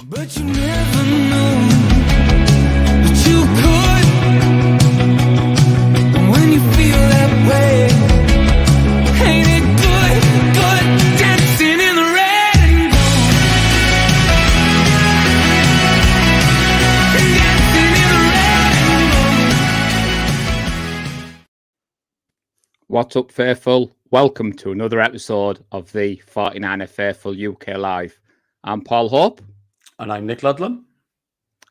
But you never know that you could. And when you feel that way, ain't it good, good dancing in the red and gold. Dancing in the red and gold. What's up, Faithful? Welcome to another episode of the 49er Faithful UK Live. I'm Paul Hope. And I'm Nick Ludlam.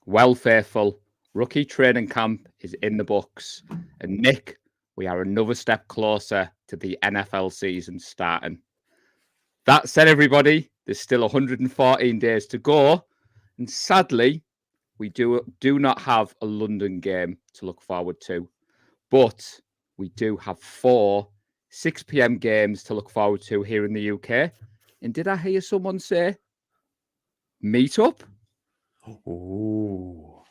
Well, Faithful, rookie training camp is in the books. And Nick, we are another step closer to the NFL season starting. That said, everybody, there's still 114 days to go. And sadly, we do not have a London game to look forward to. But we do have 4 6 p.m. games to look forward to here in the UK. And did I hear someone say meet up? Ooh.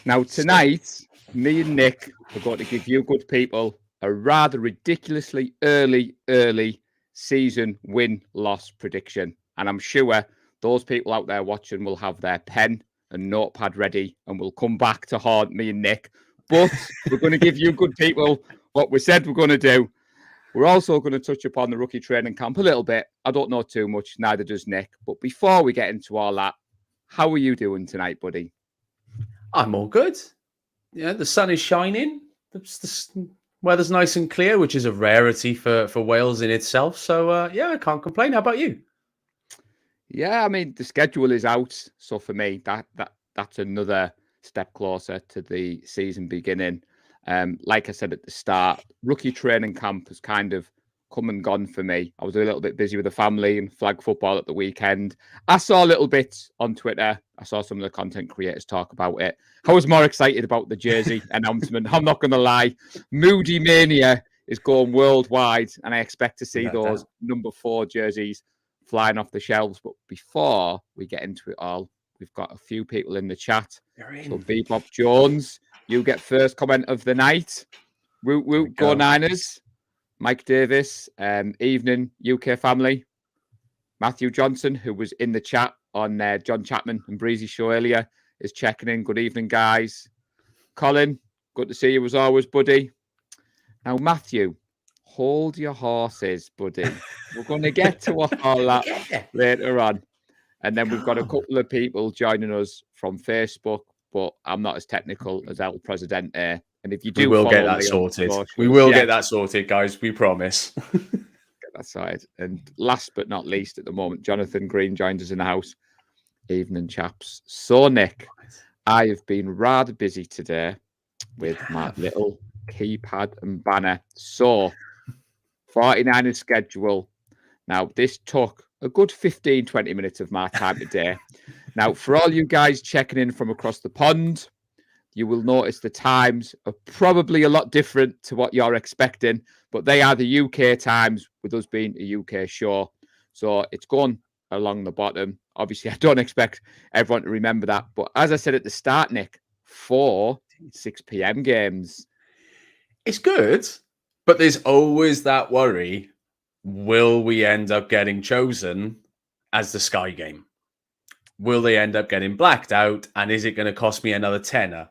Now, tonight, me and Nick are going to give you good people a rather ridiculously early season win-loss prediction. And I'm sure those people out there watching will have their pen and notepad ready and will come back to haunt me and Nick. But we're going to give you good people what we said we're going to do. We're also going to touch upon the rookie training camp a little bit. I don't know too much, neither does Nick. But before we get into all that, how are you doing tonight, buddy? I'm all good. Yeah, the sun is shining. The weather's nice and clear, which is a rarity for Wales in itself. So, yeah, I can't complain. How about you? Yeah, I mean, the schedule is out. So for me, that's another step closer to the season beginning. Like I said at the start, rookie training camp has kind of come and gone for me. I was a little bit busy with the family and flag football at the weekend. I saw a little bit on Twitter. I saw some of the content creators talk about it. I was more excited about the jersey announcement. I'm not going to lie. Moody Mania is going worldwide, and I expect to see those number 4 jerseys flying off the shelves. But before we get into it all, we've got a few people in the chat. So Bebop Jones, you get first comment of the night. Woot woot, go Niners. Mike Davis, evening UK family. Matthew Johnson, who was in the chat on John Chapman and Breezy's show earlier, is checking in. Good evening, guys. Colin, good to see you as always, buddy. Now, Matthew, hold your horses, buddy. We're going to get to all that later on. And then we've got a couple of people joining us from Facebook, but I'm not as technical as El Presidente. And if you do, we will get that sorted. We will get that sorted, guys. We promise. Get that sorted. And last but not least, at the moment, Jonathan Green joins us in the house. Evening, chaps. So, Nick, I have been rather busy today with my little keypad and banner. So, 49ers schedule. Now, this took a good 15, 20 minutes of my time today. Now, for all you guys checking in from across the pond, you will notice the times are probably a lot different to what you're expecting, but they are the UK times with us being a UK show. So it's gone along the bottom. Obviously, I don't expect everyone to remember that. But as I said at the start, Nick, 4 6 p.m. games. It's good, but there's always that worry. Will we end up getting chosen as the Sky game? Will they end up getting blacked out? And is it going to cost me another tenner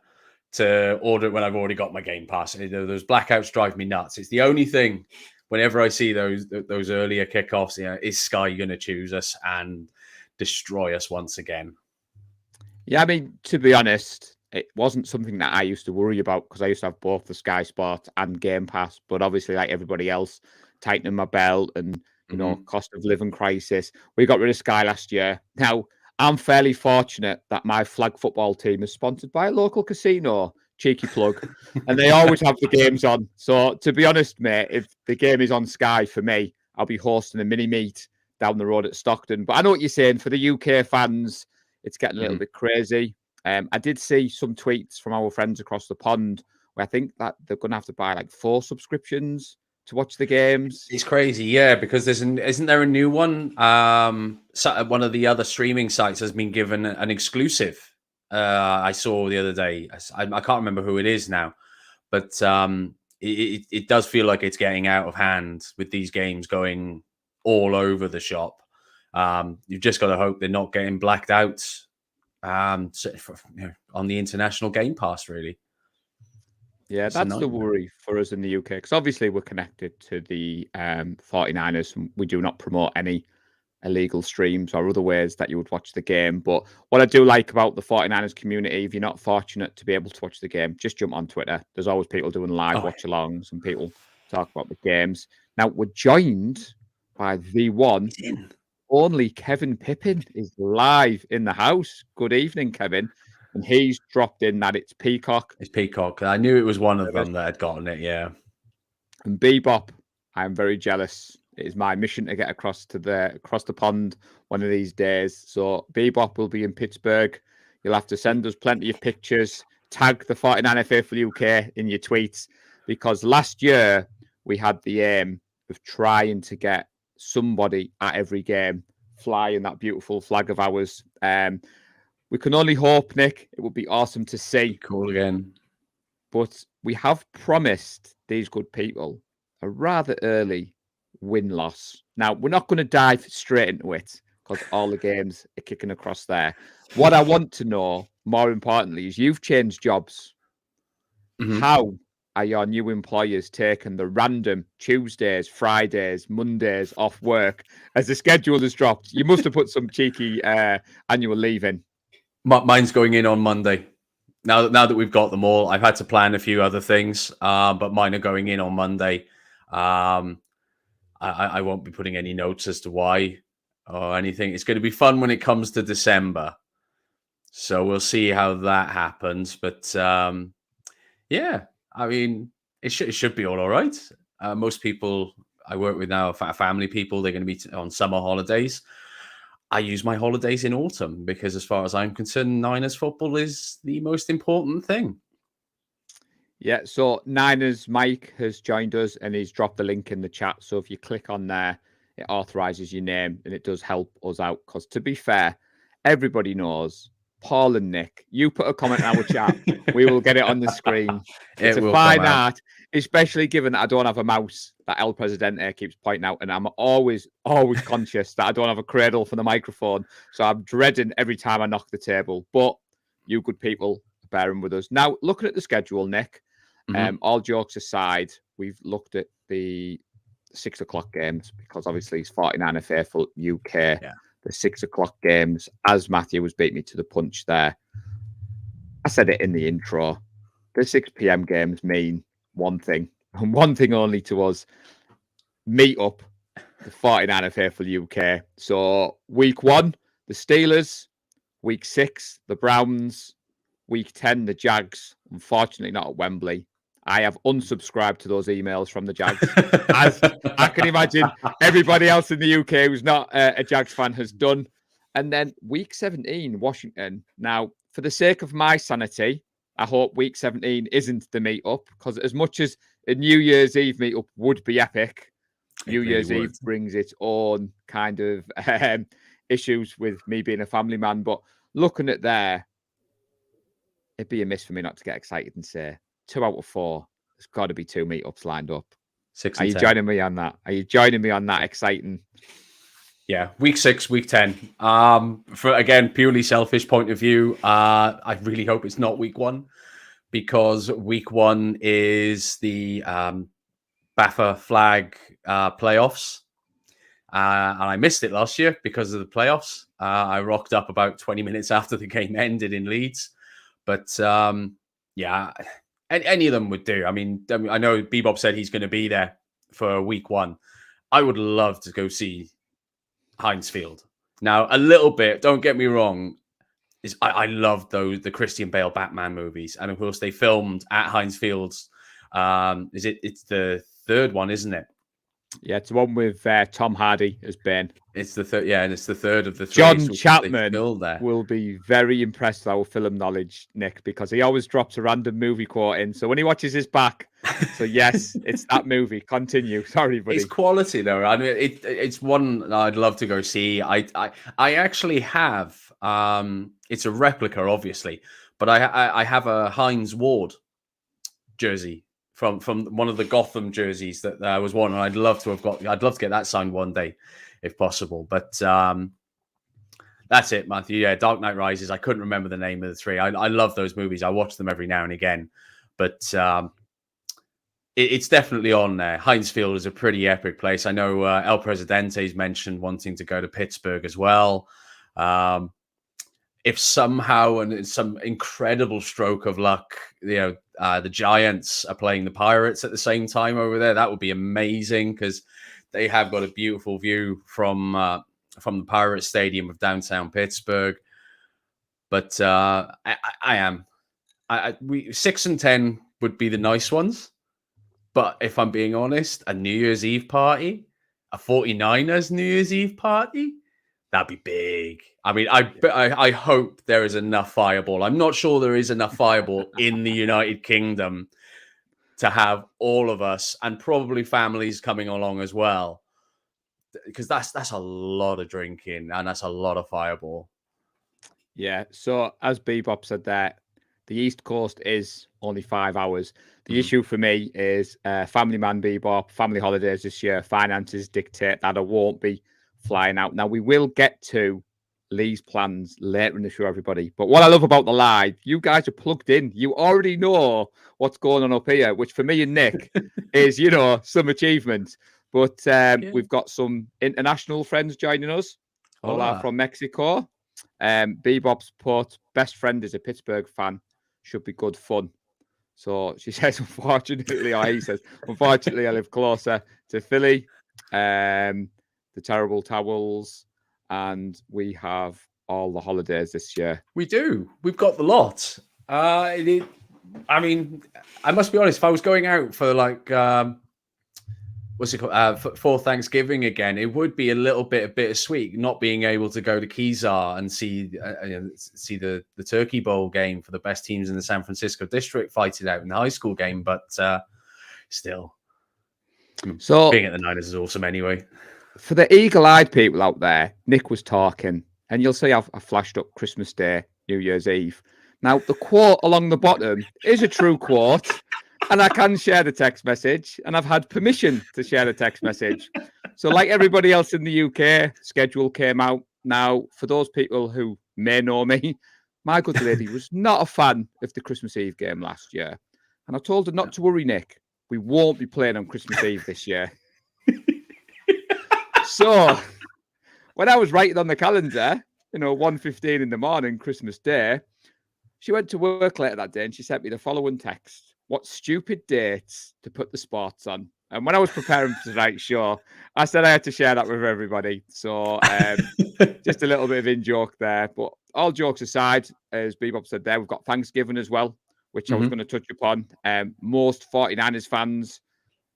to order it when I've already got my Game Pass? Those blackouts drive me nuts. It's the only thing whenever I see those earlier kickoffs, is Sky going to choose us and destroy us once again? Yeah, I mean, to be honest, it wasn't something that I used to worry about because I used to have both the Sky Sport and Game Pass. But obviously, like everybody else, tightening my belt and, you know, cost of living crisis, we got rid of Sky last year. Now, I'm fairly fortunate that my flag football team is sponsored by a local casino, cheeky plug, and they always have the games on. So, to be honest, mate, if the game is on Sky for me, I'll be hosting a mini meet down the road at Stockton. But I know what you're saying. For the UK fans, it's getting a little bit crazy. I did see some tweets from our friends across the pond where I think that they're going to have to buy like 4 subscriptions to watch the games. It's crazy, yeah, because isn't there a new one? So one of the other streaming sites has been given an exclusive. I saw the other day. I can't remember who it is now, but it does feel like it's getting out of hand with these games going all over the shop. You've just got to hope they're not getting blacked out on the international Game Pass, really. Yeah, It's a that's the nightmare. worry for us in the UK, because obviously we're connected to the 49ers, and we do not promote any illegal streams or other ways that you would watch the game. But what I do like about the 49ers community, if you're not fortunate to be able to watch the game, just jump on Twitter. There's always people doing live watch alongs and people talk about the games. Now, we're joined by the one, only Kevin Pippin is live in the house. Good evening, Kevin. And he's dropped in that it's Peacock. It's Peacock. I knew it was one of them that had gotten it, yeah. And Bebop, I'm very jealous. It is my mission to get across the pond one of these days. So Bebop will be in Pittsburgh. You'll have to send us plenty of pictures. Tag the 49er Faithful UK in your tweets, because last year we had the aim of trying to get somebody at every game flying that beautiful flag of ours. We can only hope, Nick. It would be awesome to see. Cool again. But we have promised these good people a rather early win-loss. Now, we're not going to dive straight into it because all the games are kicking across there. What I want to know, more importantly, is you've changed jobs. Mhm. How are your new employers taking the random Tuesdays, Fridays, Mondays off work as the schedule has dropped? You must have put some cheeky annual leave in. Mine's going in on Monday. Now that we've got them all, I've had to plan a few other things, but mine are going in on Monday. I won't be putting any notes as to why or anything. It's going to be fun when it comes to December. So we'll see how that happens. But yeah, I mean, it should be all right. Most people I work with now are family people. They're going to be on summer holidays. I use my holidays in autumn because, as far as I'm concerned, Niners football is the most important thing. Yeah, so Niners Mike has joined us and he's dropped the link in the chat. So if you click on there, it authorizes your name and it does help us out. Because to be fair, everybody knows Paul and Nick. You put a comment in our chat, we will get it on the screen. It's a fine art, especially given that I don't have a mouse that El Presidente keeps pointing out, and I'm always conscious that I don't have a cradle for the microphone. So I'm dreading every time I knock the table. But you good people are bearing with us. Now, looking at the schedule, Nick, all jokes aside, we've looked at the 6 o'clock games because obviously it's 49er Faithful UK. Yeah. The 6 o'clock games, as Matthew was beating me to the punch there. I said it in the intro. The 6 p.m. games mean one thing, and one thing only to us. Meet up the 49er Faithful UK. So week 1, the Steelers. Week 6, the Browns. Week 10, the Jags. Unfortunately, not at Wembley. I have unsubscribed to those emails from the Jags. As I can imagine everybody else in the UK who's not a Jags fan has done. And then week 17, Washington. Now, for the sake of my sanity, I hope week 17 isn't the meet-up, because as much as a New Year's Eve meet-up would be epic, New Year's Eve brings its own kind of issues with me being a family man. But looking at there, it'd be a miss for me not to get excited and say 2 out of 4. There's got to be 2 meetups lined up. 6 Are and you 10. joining me on that? Are you joining me on that exciting? Yeah, week 6, week 10. For again, purely selfish point of view, I really hope it's not week 1, because week 1 is the BAFA flag playoffs. And I missed it last year because of the playoffs. I rocked up about 20 minutes after the game ended in Leeds. But yeah, any of them would do. I mean, I know Bebop said he's going to be there for week 1. I would love to go see Heinz Field. Now, a little bit, don't get me wrong, is I love the Christian Bale Batman movies. And of course, they filmed at Heinz Fields. It's the 3rd one, isn't it? Yeah, it's the one with Tom Hardy as Ben. It's the 3rd, yeah, and it's the 3rd of the 3. John Chapman will be very impressed with our film knowledge, Nick, because he always drops a random movie quote in. So when he watches his back, so yes, it's that movie. Continue. Sorry, buddy. It's quality though. I mean, it's one I'd love to go see. I actually have. It's a replica, obviously, but I have a Heinz Ward jersey from one of the Gotham jerseys that was worn, and I'd love to get that signed one day if possible. But That's it, Matthew. Yeah, Dark Knight Rises. I couldn't remember the name of the three. I love those movies. I watch them every now and again. But it's definitely on there. Heinz Field is a pretty epic place. I know El Presidente's mentioned wanting to go to Pittsburgh as well. If somehow, and it's some incredible stroke of luck, the Giants are playing the Pirates at the same time over there, that would be amazing, because they have got a beautiful view from the Pirates Stadium of downtown Pittsburgh. But we 6 and 10 would be the nice ones. But if I'm being honest, a New Year's Eve party, a 49ers New Year's Eve party, that'd be big. I mean, I hope there is enough fireball. I'm not sure there is enough fireball in the United Kingdom to have all of us and probably families coming along as well, because that's a lot of drinking and that's a lot of fireball. Yeah. So as Bebop said there, the East Coast is only 5 hours. The issue for me is family man Bebop, family holidays this year, finances dictate that I won't be flying out. Now, we will get to Lee's plans later in the show, everybody. But what I love about the live, you guys are plugged in. You already know what's going on up here, which for me and Nick is, some achievement. But we've got some international friends joining us. Hola from Mexico. Bebop's put, best friend is a Pittsburgh fan. Should be good fun. So she says, unfortunately, or he says, unfortunately, I live closer to Philly. The terrible towels, and we have all the holidays this year. We do. We've got the lot. I mean, I must be honest. If I was going out for what's it called, for Thanksgiving again, it would be a little bit bittersweet not being able to go to Kezar and see the Turkey Bowl game for the best teams in the San Francisco district fighting out in the high school game. But still, so being at the Niners is awesome anyway. For the eagle-eyed people out there, Nick was talking, and you'll see I flashed up Christmas Day, New Year's Eve. Now, the quote along the bottom is a true quote, and I can share the text message, and I've had permission to share the text message. So like everybody else in the UK, schedule came out. Now, for those people who may know me, my good lady was not a fan of the Christmas Eve game last year. And I told her not to worry, Nick. We won't be playing on Christmas Eve this year. So when I was writing on the calendar, 1:15 in the morning, Christmas Day, she went to work later that day and she sent me the following text. What stupid dates to put the sports on. And when I was preparing for tonight's show, I said I had to share that with everybody. So just a little bit of in-joke there. But all jokes aside, as Bebop said there, we've got Thanksgiving as well, which I was going to touch upon. Most 49ers fans,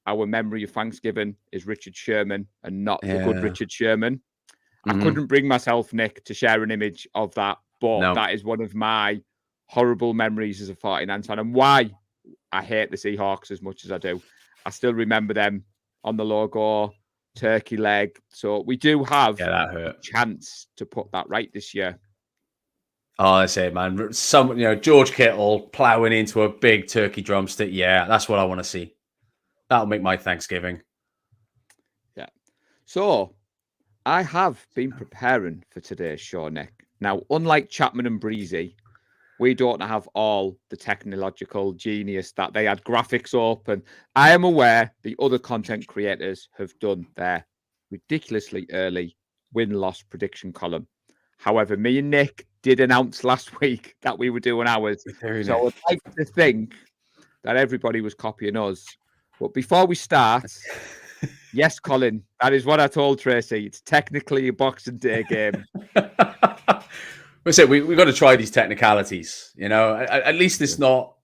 our memory of Thanksgiving is Richard Sherman and not the good Richard Sherman. I couldn't bring myself, Nick, to share an image of that. But that is one of my horrible memories as a 49ers fan, and why I hate the Seahawks as much as I do. I still remember them on the logo, turkey leg. So we do have a chance to put that right this year. Oh, that's it, man. George Kittle plowing into a big turkey drumstick. Yeah, that's what I want to see. That'll make my Thanksgiving. Yeah. So I have been preparing for today's show, Nick. Now, unlike Chapman and Breezy, we don't have all the technological genius that they had graphics up. And I am aware the other content creators have done their ridiculously early win-loss prediction column. However, me and Nick did announce last week that we were doing ours. So I would like to think that everybody was copying us. But before we start, yes, Colin, that is what I told Tracy. It's technically a Boxing Day game. We've got to try these technicalities, at least it's not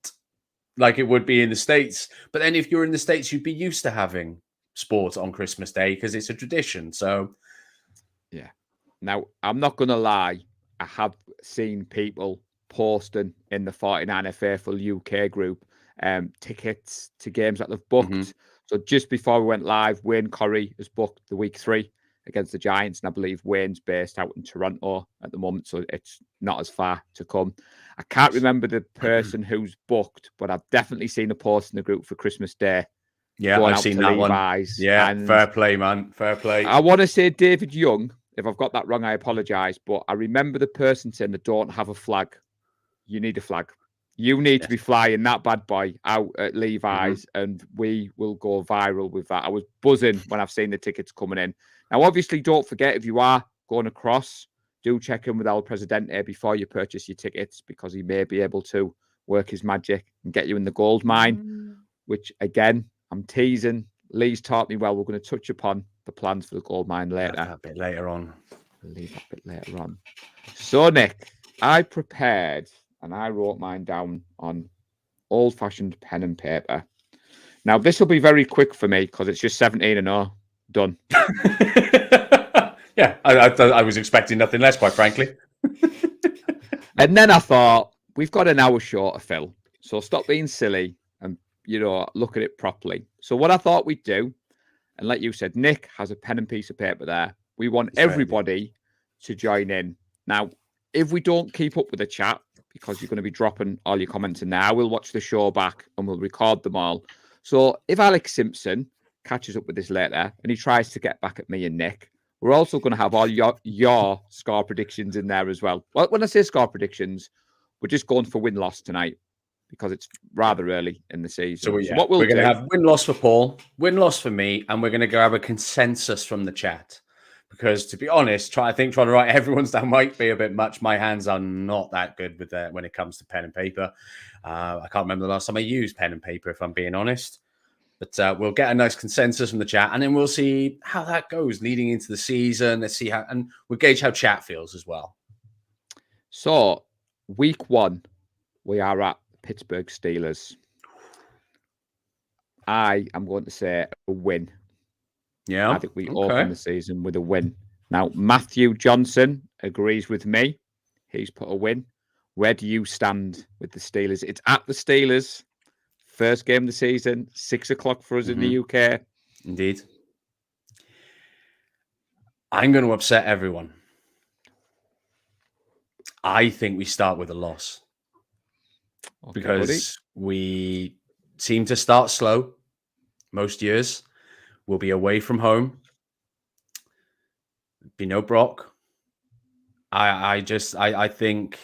like it would be in the States. But then if you're in the States, you'd be used to having sport on Christmas Day because it's a tradition. So, yeah. Now, I'm not going to lie. I have seen people posting in the 49er Faithful UK group tickets to games that they've booked. So just before we went live, Wayne Corrie has booked the week 3 against the Giants, and I believe Wayne's based out in Toronto at the moment, so it's not as far to come. I can't remember the person who's booked, but I've definitely seen a post in the group for Christmas Day. Yeah, I've seen that Levi's, one. Yeah, fair play, man. Fair play. I want to say David Young, If I've got that wrong, I apologise. But I remember the person saying they don't have a flag. You need a flag. You need to be flying that bad boy out at Levi's, and we will go viral with that. I was buzzing when I've seen the tickets coming in. Now, obviously, don't forget, if you are going across, do check in with El Presidente before you purchase your tickets, because he may be able to work his magic and get you in the gold mine, which, again, I'm teasing. Lee's taught me well. We're going to touch upon the plans for the gold mine later. A bit later on. We'll leave that bit later on. So, Nick, I prepared and I wrote mine down on old-fashioned pen and paper. Now, this will be very quick for me because it's just 17-0. Done. Yeah, I was expecting nothing less, quite frankly. And then I thought, we've got an hour short of Phil, so stop being silly and, look at it properly. So what I thought we'd do, and like you said, Nick has a pen and piece of paper there. We want everybody to join in. Now, if we don't keep up with the chat, because you're going to be dropping all your comments in there, we'll watch the show back and we'll record them all. So if Alex Simpson catches up with this later and he tries to get back at me and Nick, we're also going to have all your score predictions in there as well. Well, when I say score predictions, we're just going for win-loss tonight because it's rather early in the season. So what we're going to have win-loss for Paul, win-loss for me, and we're going to grab a consensus from the chat. Because to be honest, trying to write everyone's down might be a bit much. My hands are not that good with that when it comes to pen and paper. I can't remember the last time I used pen and paper, if I'm being honest. But we'll get a nice consensus from the chat, and then we'll see how that goes leading into the season. Let's see how, and we'll gauge how chat feels as well. So, week 1, we are at Pittsburgh Steelers. I am going to say a win. Yeah, I think we open the season with a win. Now, Matthew Johnson agrees with me. He's put a win. Where do you stand with the Steelers? It's at the Steelers. First game of the season, 6 o'clock for us in the UK. Indeed. I'm going to upset everyone. I think we start with a loss. Okay, because we seem to start slow most years. We'll be away from home. Be no Brock. I think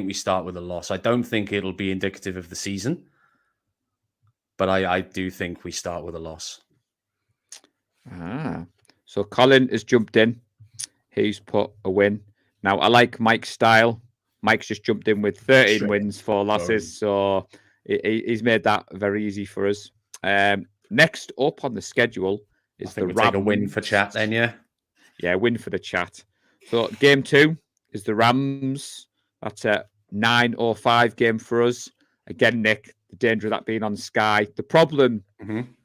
we start with a loss. I don't think it'll be indicative of the season, but I do think we start with a loss. So Colin has jumped in. He's put a win. Now, I like Mike's style. Mike's just jumped in with 13 wins, 4 losses. So he's made that very easy for us. Next up on the schedule is the Rams. Take a win for chat then, yeah? Yeah, win for the chat. So game 2 is the Rams. That's a 9:05 game for us. Again, Nick, the danger of that being on Sky. The problem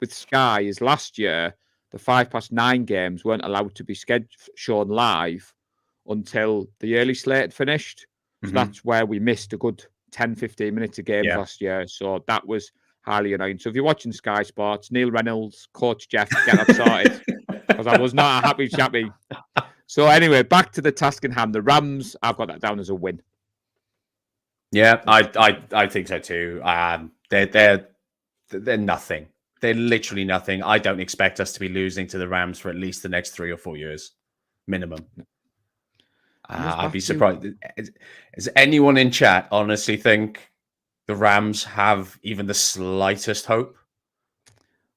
with Sky is last year, the 9:05 games weren't allowed to be shown live until the early slate had finished. So that's where we missed a good 10-15 minutes of games last year. So that was highly annoying. So if you're watching Sky Sports, Neil Reynolds, Coach Jeff, get that sorted. Because I was not a happy chappy. So anyway, back to the task in hand. The Rams, I've got that down as a win. Yeah, I think so too. They're nothing. They're literally nothing. I don't expect us to be losing to the Rams for at least the next 3 or 4 years, minimum. I'd be surprised. Does anyone in chat honestly think the Rams have even the slightest hope?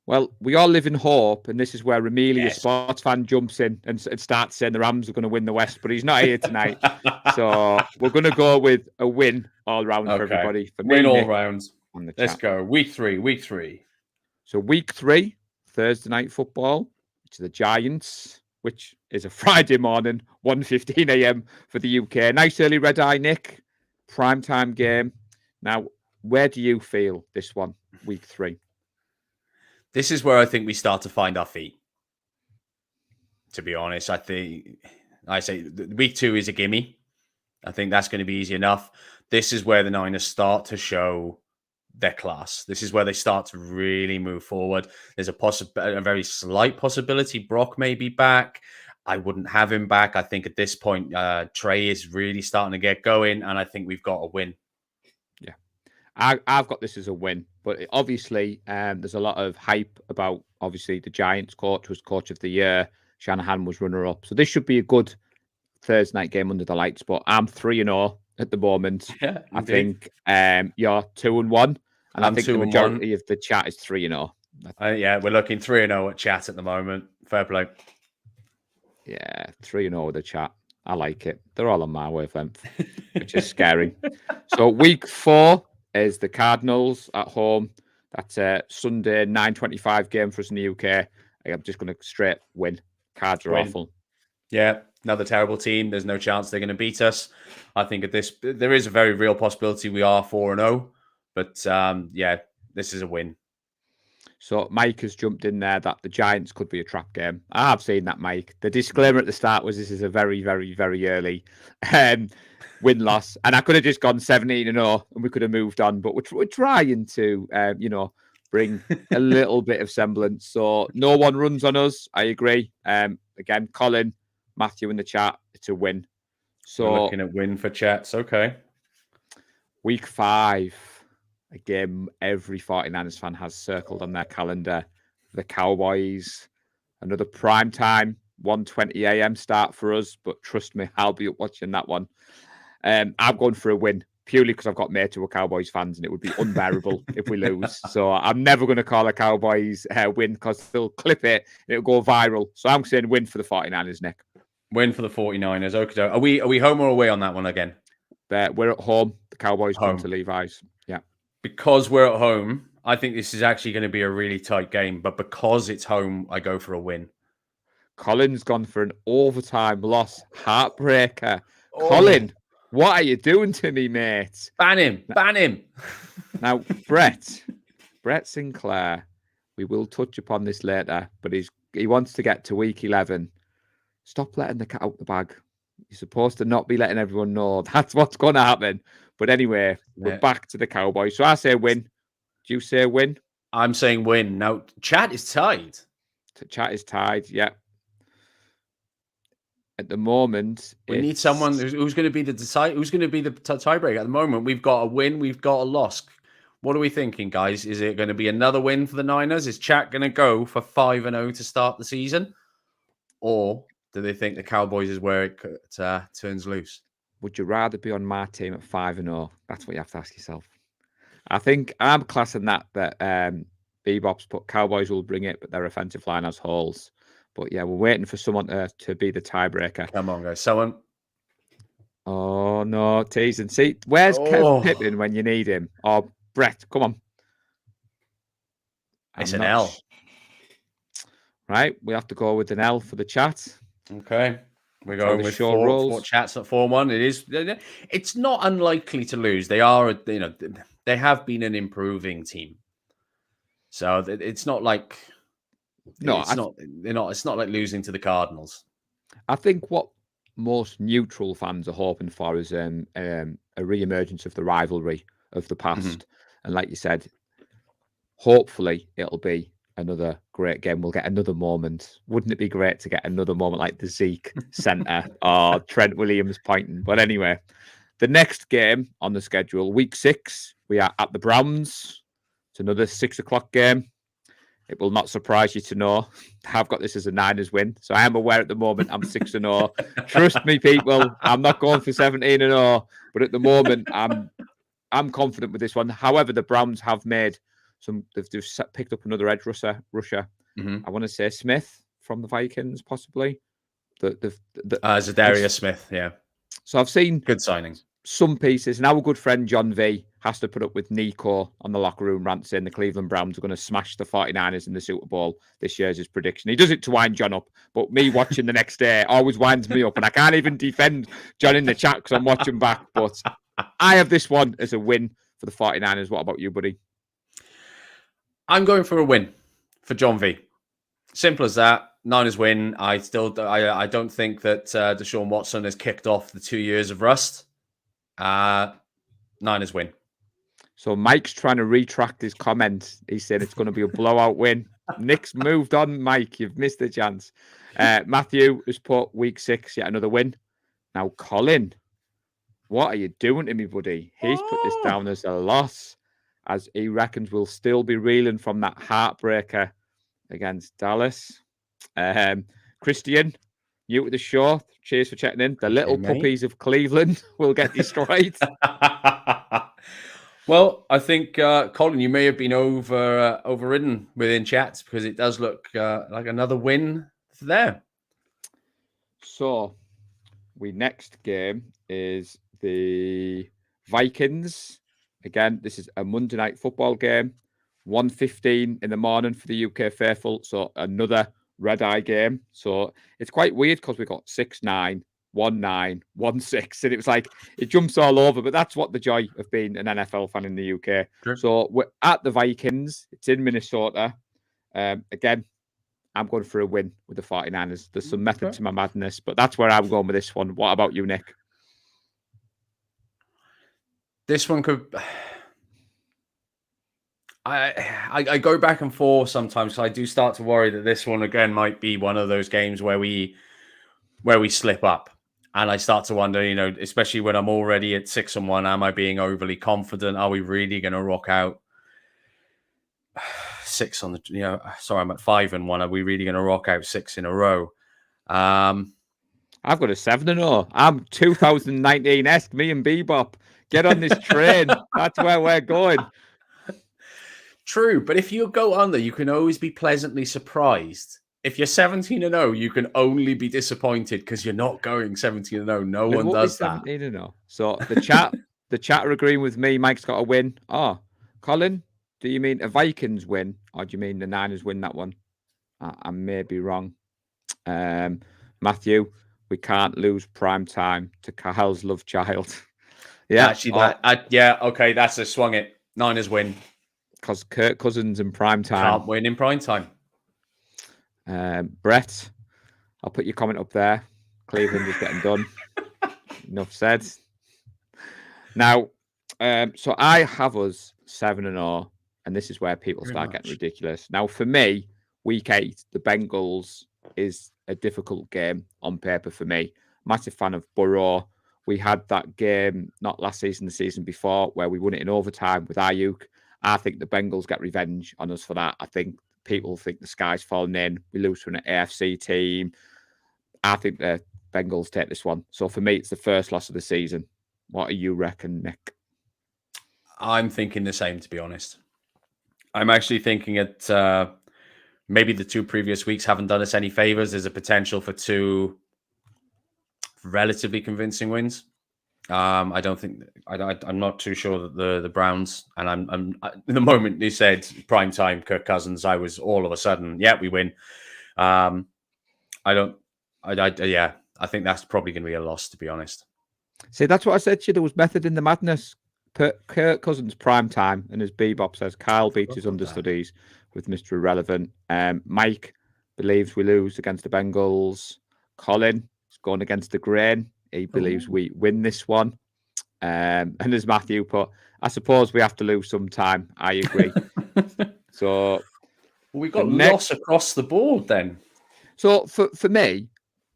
Well, we all live in hope, and this is where Amelia, sports fan, jumps in and starts saying the Rams are going to win the West, but he's not here tonight. So we're going to go with a win all round for everybody. For win all rounds. Let's go. Week 3. So week 3, Thursday night football, which is the Giants, which is a Friday morning, 1:15 a.m. for the UK. Nice early red eye, Nick. Primetime game. Now, where do you feel this one, week 3? This is where I think we start to find our feet. To be honest, I say week 2 is a gimme. I think that's going to be easy enough. This is where the Niners start to show their class. This is where they start to really move forward. There's a very slight possibility Brock may be back. I wouldn't have him back. I think at this point, Trey is really starting to get going, and I think we've got a win. Yeah, I've got this as a win. But obviously, there's a lot of hype about, obviously, the Giants coach was coach of the year. Shanahan was runner-up. So this should be a good Thursday night game under the lights. But I'm 3-0 at the moment. Yeah, I indeed. think you're 2-1, and I I'm think the 2-1. majority of the chat is 3-0. Yeah, we're looking 3-0 at chat at the moment. Fair play. Yeah, 3-0 with the chat. I like it. They're all on my wavelength, which is scary. So week 4 is the Cardinals at home. That's a Sunday 9:25 game for us in the UK. I'm just going to straight win. Cards are awful. Yeah, another terrible team. There's no chance they're going to beat us. I think there is a very real possibility we are 4-0. But yeah, this is a win. So Mike has jumped in there that the Giants could be a trap game. I have seen that, Mike. The disclaimer at the start was this is a very, very, very early win-loss. And I could have just gone 17-0 and we could have moved on. But we're trying to, bring a little bit of semblance. So no one runs on us. I agree. Again, Colin, Matthew in the chat, it's a win. So we're looking at win for chats. Okay. Week 5. A game every 49ers fan has circled on their calendar. The Cowboys. Another prime time, 1:20 a.m. start for us. But trust me, I'll be up watching that one. I'm going for a win, purely because I've got mates who are Cowboys fans, and it would be unbearable if we lose. So I'm never going to call a Cowboys win because they'll clip it and it'll go viral. So I'm saying win for the 49ers, Nick. Win for the 49ers. Okay. Are we home or away on that one again? We're at home. The Cowboys come to Levi's. Yeah. Because we're at home, I think this is actually going to be a really tight game. But because it's home, I go for a win. Colin's gone for an overtime loss. Heartbreaker. Oh. Colin, what are you doing to me, mate? Ban him. Ban him. Now, Brett Sinclair, we will touch upon this later, but he wants to get to week 11. Stop letting the cat out the bag. You're supposed to not be letting everyone know that's what's going to happen. But anyway, we're back to the Cowboys. So I say win. Do you say win? I'm saying win. Now, chat is tied. Chat is tied, yeah. At the moment, we need someone who's going to be the tiebreaker. At the moment, we've got a win, we've got a loss. What are we thinking, guys? Is it going to be another win for the Niners? Is chat going to go for 5-0 to start the season? Or do they think the Cowboys is where it turns loose? Would you rather be on my team at 5-0? That's what you have to ask yourself. I think I'm classing that Bebop's put Cowboys will bring it, but their offensive line has holes. But yeah, we're waiting for someone to be the tiebreaker. Come on, guys. Someone. Oh, no. Teasing. See, where's Kev Pittman when you need him? Oh, Brett, come on. It's an L. Right, we have to go with an L for the chat. Okay. We're going with four chats at 4-1. It's not unlikely to lose. They are, they have been an improving team. So it's not like it's not like losing to the Cardinals. I think what most neutral fans are hoping for is a re-emergence of the rivalry of the past. Mm-hmm. And like you said, hopefully it'll be another great game. We'll get another moment. Wouldn't it be great to get another moment like the Zeke Center or Trent Williams pointing? But anyway, the next game on the schedule, week 6, we are at the Browns. It's another 6:00 game. It will not surprise you to know I've got this as a Niners win. So I am aware at the moment I'm 6-0. Trust me, people, I'm not going for 17-0. But at the moment, I'm confident with this one. However, the Browns have made they've picked up another edge rusher. Mm-hmm. I want to say Smith from the Vikings, possibly. Zadarius Smith, yeah. So I've seen good signings. Some pieces. And our good friend John V has to put up with Nico on the locker room rant saying the Cleveland Browns are going to smash the 49ers in the Super Bowl this year is his prediction. He does it to wind John up, but me watching the next day always winds me up, and I can't even defend John in the chat because I'm watching back. But I have this one as a win for the 49ers. What about you, buddy? I'm going for a win for John V. Simple as that. Niners win. I don't think that Deshaun Watson has kicked off the 2 years of rust. Niners win. So Mike's trying to retract his comment. He said it's going to be a blowout win. Nick's moved on, Mike. You've missed the chance. Matthew has put week 6, yet another win. Now, Colin, what are you doing to me, buddy? He's put this down as a loss, as he reckons we'll still be reeling from that heartbreaker against Dallas. Christian, new to the show. Cheers for checking in. The little mate. puppies of Cleveland will get destroyed. Well, I think, Colin, you may have been overridden within chats because it does look like another win there. So, next game is the Vikings. Again, this is a Monday night football game. 1:15 in the morning for the UK faithful. So another red eye game. So it's quite weird because we got 6-9, 1-9, 1-6. And it was like it jumps all over. But that's what the joy of being an NFL fan in the UK. Sure. So we're at the Vikings. It's in Minnesota. Again, I'm going for a win with the 49ers. There's some method to my madness, but that's where I'm going with this one. What about you, Nick? This one could... I go back and forth sometimes, so I do start to worry that this one again might be one of those games where we slip up, and I start to wonder, especially when I'm already at 6-1, am I being overly confident? Are we really going to rock out 6 on the? Sorry, I'm at 5-1. Are we really going to rock out 6 in a row? I've got a 7-0. I'm 2019-esque. Me and Bebop, get on this train. That's where we're going. True, but if you go under, you can always be pleasantly surprised. If you're 17-0, you can only be disappointed because you're not going 17-0. No one does that. 17-0. So the chat are agreeing with me. Mike's got a win. Oh, Colin, do you mean a Vikings win, or do you mean the Niners win that one? I may be wrong. Matthew, we can't lose prime time to Kyle's love child. Yeah, actually, okay, that's a swung it. Niners win. Because Kirk Cousins in prime time. Can't win in prime time. Brett, I'll put your comment up there. Cleveland is getting done. Enough said. Now, so I have us 7-0, and this is where people start getting ridiculous. Now, for me, week 8, the Bengals is a difficult game on paper for me. Massive fan of Burrow. We had that game, not last season, the season before, where we won it in overtime with Ayuk. I think the Bengals get revenge on us for that. I think people think the sky's falling in. We lose to an AFC team. I think the Bengals take this one. So for me, it's the first loss of the season. What do you reckon, Nick? I'm thinking the same, to be honest. I'm actually thinking maybe the 2 previous weeks haven't done us any favors. There's a potential for 2 relatively convincing wins. I don't think I'm not too sure that the Browns, and I'm the moment you said prime time Kirk Cousins, I was all of a sudden, we win. I think that's probably going to be a loss, to be honest. See, that's what I said to you. There was method in the madness. Kirk Cousins prime time, and as Bebop says, Kyle beats his understudies with Mr. Irrelevant. Mike believes we lose against the Bengals. Colin is going against the grain. He believes we win this one. And as Matthew put, I suppose we have to lose sometime. I agree. So we got loss across the board then. So for me,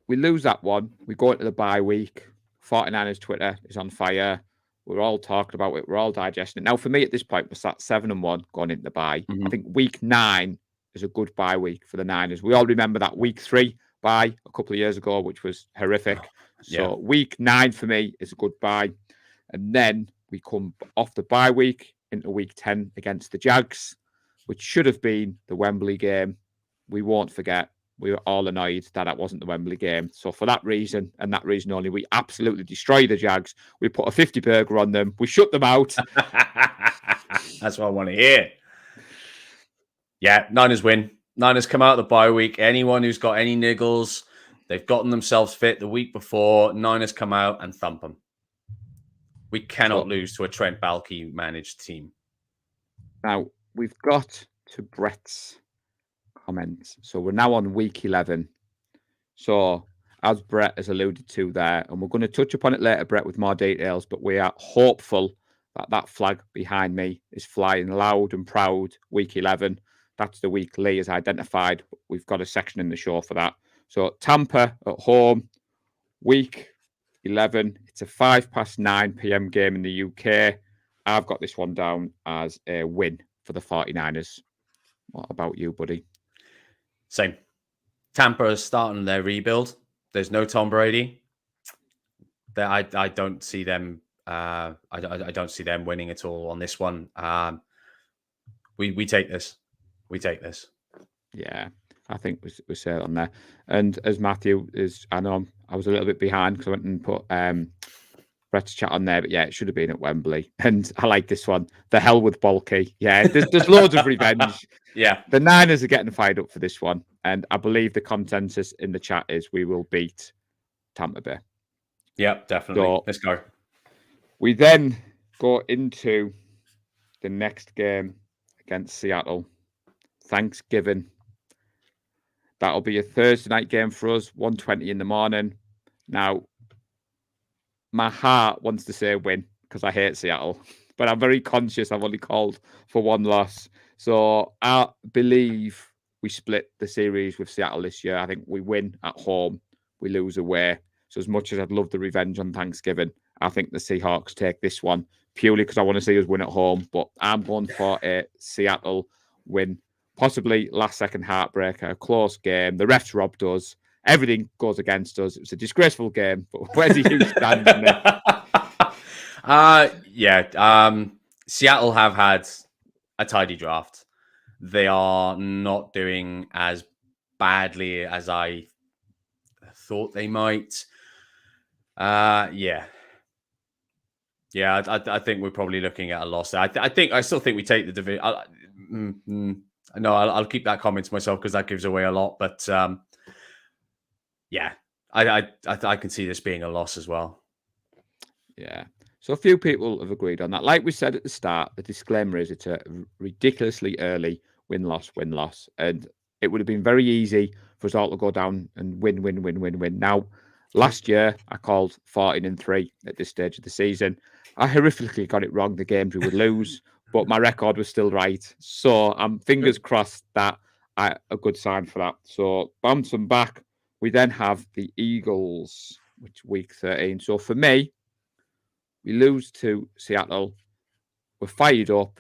we lose that one. We go into the bye week. 49ers Twitter is on fire. We're all talking about it. We're all digesting it. Now, for me at this point, we're sat 7-1 going into the bye. I think week 9 is a good bye week for the Niners. We all remember that week 3 bye a couple of years ago, which was horrific. So week 9 for me is a good bye. And then we come off the bye week into week 10 against the Jags, which should have been the Wembley game. We won't forget. We were all annoyed that wasn't the Wembley game. So for that reason, and that reason only, we absolutely destroy the Jags. We put a 50 burger on them. We shut them out. That's what I want to hear. Yeah, Niners win. Niners come out of the bye week. Anyone who's got any niggles, they've gotten themselves fit the week before. Niners come out and thump them. We cannot lose to a Trent Baalke managed team. Now, we've got to Brett's comments. So we're now on week 11. So as Brett has alluded to there, and we're going to touch upon it later, Brett, with more details, but we are hopeful that that flag behind me is flying loud and proud week 11. That's the week Lee has identified. We've got a section in the show for that. So Tampa at home, week 11. It's a 9:05 p.m. game in the UK. I've got this one down as a win for the 49ers. What about you, buddy? Same. Tampa is starting their rebuild. There's no Tom Brady. I don't see them. I don't see them winning at all on this one. We take this. We take this. Yeah, I think we said on there. And as Matthew is, I know I was a little bit behind because I went and put Brett's chat on there, but yeah, it should have been at Wembley. And I like this one. The hell with Bulky. Yeah, there's loads of revenge. Yeah, The Niners are getting fired up for this one, and I believe the consensus in the chat is we will beat Tampa Bay. Yeah, definitely. So, let's go. We then go into the next game against Seattle. Thanksgiving. That'll be a Thursday night game for us, 1:20 in the morning. Now, my heart wants to say win because I hate Seattle, but I'm very conscious I've only called for one loss. So I believe we split the series with Seattle this year. I think we win at home, we lose away. So as much as I'd love the revenge on Thanksgiving, I think the Seahawks take this one purely because I want to see us win at home. But I'm going for a Seattle win, possibly last second heartbreaker, a close game. The refs robbed us. Everything goes against us. It was a disgraceful game. But where do you stand, Nick? Seattle have had a tidy draft. They are not doing as badly as I thought they might. I think we're probably looking at a loss. I still think we take the division. I'll keep that comment to myself because that gives away a lot. But I can see this being a loss as well. Yeah. So a few people have agreed on that. Like we said at the start, the disclaimer is it's a ridiculously early win-loss. And it would have been very easy for us all to go down and win. Now, last year, I called 14-3 at this stage of the season. I horrifically got it wrong, the games we would lose, but my record was still right. So I'm fingers crossed that a good sign for that. So bouncing back, we then have the Eagles, which week 13. So for me, we lose to Seattle. We're fired up.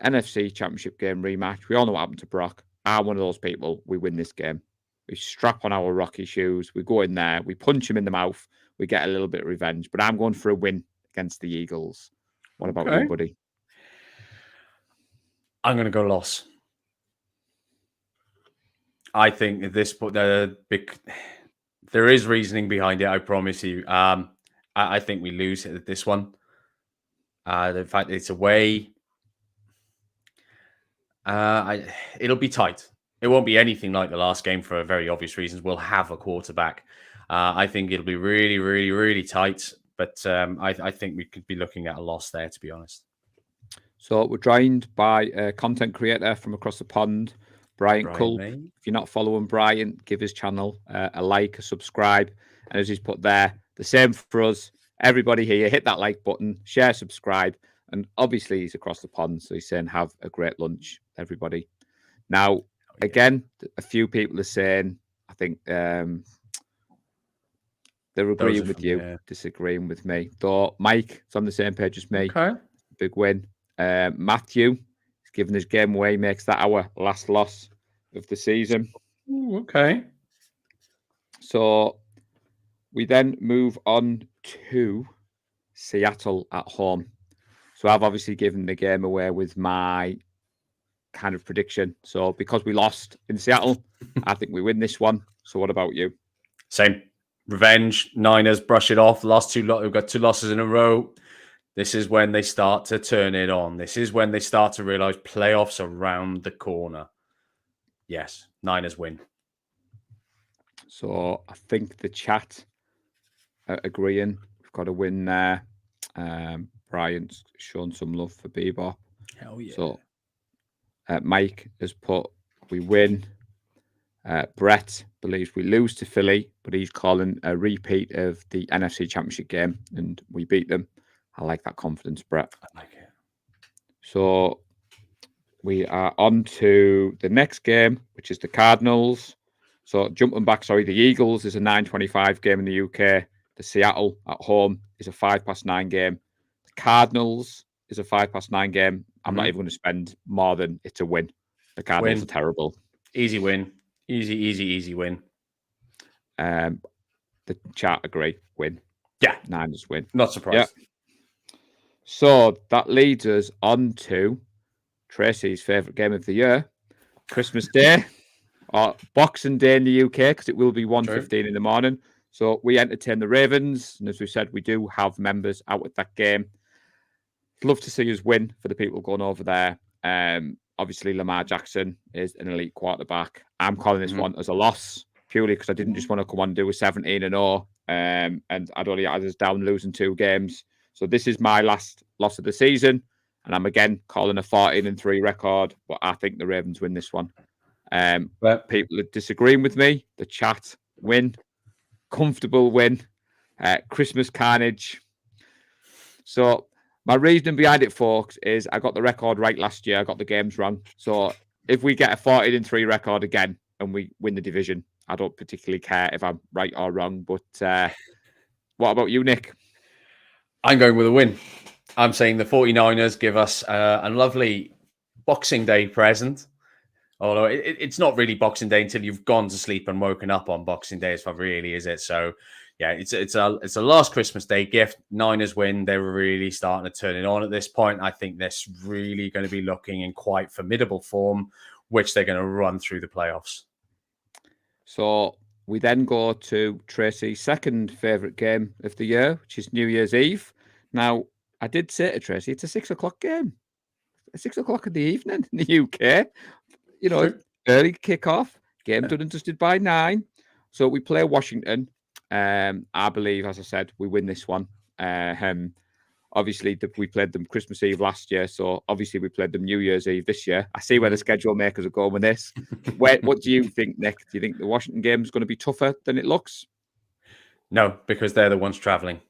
NFC Championship game rematch. We all know what happened to Brock. I'm one of those people. We win this game. We strap on our Rocky shoes. We go in there. We punch him in the mouth. We get a little bit of revenge. But I'm going for a win against the Eagles. What about you, buddy? I'm going to go loss. I think there is reasoning behind it. I promise you. I think we lose this one. The fact that it's away, it'll be tight. It won't be anything like the last game for very obvious reasons. We'll have a quarterback. I think it'll be really, really, really tight. But I think we could be looking at a loss there, to be honest. So we're joined by a content creator from across the pond, Brian Culp. Mate. If you're not following Brian, give his channel a like, a subscribe. And as he's put there, the same for us. Everybody here, hit that like button, share, subscribe. And obviously he's across the pond. So he's saying have a great lunch, everybody. Now, again, a few people are saying, I think they're agreeing with you, disagreeing with me. Though Mike is on the same page as me. Okay. Big win. Matthew is giving his game away, makes that our last loss of the season. Ooh, okay. So we then move on to Seattle at home. So I've obviously given the game away with my kind of prediction. So because we lost in Seattle, I think we win this one. So what about you? Same. Revenge. Niners brush it off. We've got 2 losses in a row. This is when they start to turn it on. This is when they start to realize playoffs around the corner. Yes, Niners win. So I think the chat are agreeing. We've got a win there. Brian's shown some love for Bebop. Hell yeah. So Mike has put we win. Brett believes we lose to Philly, but he's calling a repeat of the NFC Championship game and we beat them. I like that confidence, Brett. I like it. So we are on to the next game, which is the Cardinals. So jumping back, the Eagles is a 9:25 game in the UK. The Seattle at home is a 9:05 game. The Cardinals is a 9:05 game. I'm not even going to spend more than it's a win. The Cardinals are terrible. Easy win. Easy win. The chart agree. Win. Yeah. Niners win. Not surprised. Yeah. So that leads us on to Tracy's favourite game of the year, Christmas Day, or Boxing Day in the UK, because it will be 1:15 in the morning. So we entertain the Ravens, and as we said, we do have members out at that game. Love to see us win for the people going over there. Obviously, Lamar Jackson is an elite quarterback. I'm calling this one as a loss, purely because I didn't just want to come on and do a 17-0, and I'd only had us down losing 2 games. So this is my last loss of the season, and I'm again calling a 14-3 record, but I think the Ravens win this one. People are disagreeing with me. The chat win, comfortable win, Christmas carnage. So my reasoning behind it, folks, is I got the record right last year. I got the games wrong. So if we get a 14-3 record again and we win the division, I don't particularly care if I'm right or wrong. But what about you, Nick? I'm going with a win. I'm saying the 49ers give us a lovely Boxing Day present. Although it's not really Boxing Day until you've gone to sleep and woken up on Boxing Day, as really is it? So, yeah, it's a last Christmas Day gift. Niners win. They're really starting to turn it on at this point. I think they're really going to be looking in quite formidable form, which they're going to run through the playoffs. So we then go to Tracy's second favourite game of the year, which is New Year's Eve. Now, I did say to Tracy, it's a 6 o'clock game. 6 o'clock in the evening in the UK. You know, early kickoff, game done and dusted by 9. So we play Washington. I believe, as I said, we win this one. Obviously, we played them Christmas Eve last year, so obviously we played them New Year's Eve this year. I see where the schedule makers are going with this. What do you think, Nick? Do you think the Washington game is going to be tougher than it looks? No, because they're the ones traveling.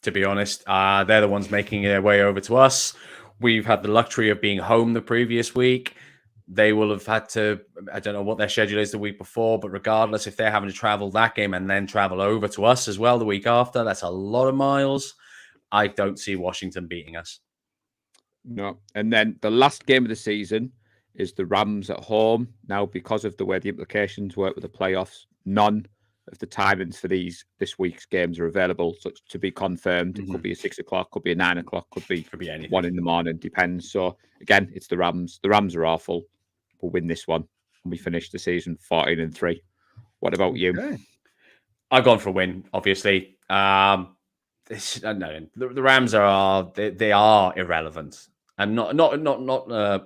To be honest, they're the ones making their way over to us. We've had the luxury of being home the previous week. They will have had to, I don't know what their schedule is the week before, but regardless, if they're having to travel that game and then travel over to us as well the week after, that's a lot of miles. I don't see Washington beating us. No. And then the last game of the season is the Rams at home. Now, because of the way the implications work with the playoffs, none of the timings for this week's games are available. So it's to be confirmed. It could be a 6 o'clock, could be a 9 o'clock, could be anything. 1 in the morning, depends. So again, it's the Rams. The Rams are awful. We'll win this one, and we finish the season 14-3. What about you? Okay. I've gone for a win, obviously. No, the Rams are they are irrelevant, and not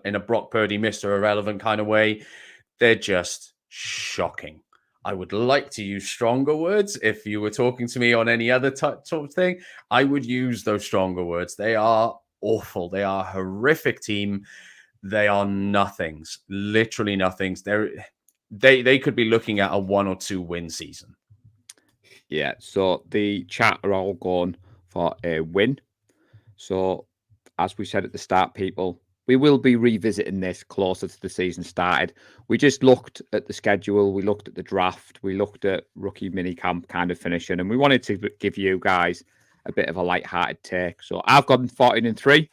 in a Brock Purdy Mr. Irrelevant kind of way. They're just shocking. I would like to use stronger words. If you were talking to me on any other sort of thing, I would use those stronger words. They are awful. They are a horrific team. They are nothings, literally nothings. They could be looking at a 1 or 2 win season. Yeah, so the chat are all going for a win. So as we said at the start, people, we will be revisiting this closer to the season started. We just looked at the schedule. We looked at the draft. We looked at rookie minicamp kind of finishing, and we wanted to give you guys a bit of a light-hearted take. So I've gone 14-3.